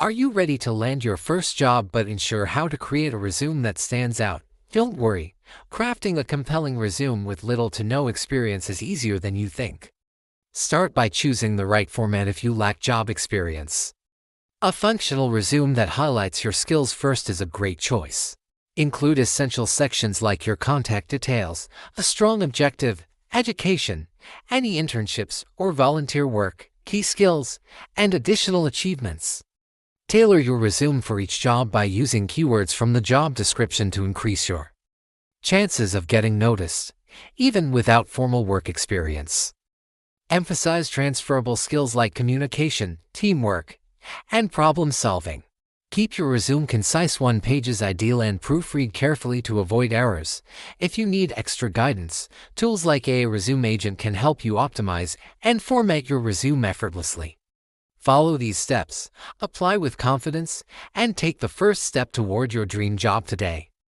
Are you ready to land your first job but unsure how to create a resume that stands out? Don't worry. Crafting a compelling resume with little to no experience is easier than you think. Start by choosing the right format if you lack job experience. A functional resume that highlights your skills first is a great choice. Include essential sections like your contact details, a strong objective, education, any internships or volunteer work, key skills, and additional achievements. Tailor your resume for each job by using keywords from the job description to increase your chances of getting noticed, even without formal work experience. Emphasize transferable skills like communication, teamwork, and problem solving. Keep your resume concise. 1 page is ideal and proofread carefully to avoid errors. If you need extra guidance, tools like AI Resume Agent can help you optimize and format your resume effortlessly. Follow these steps, apply with confidence, and take the first step toward your dream job today.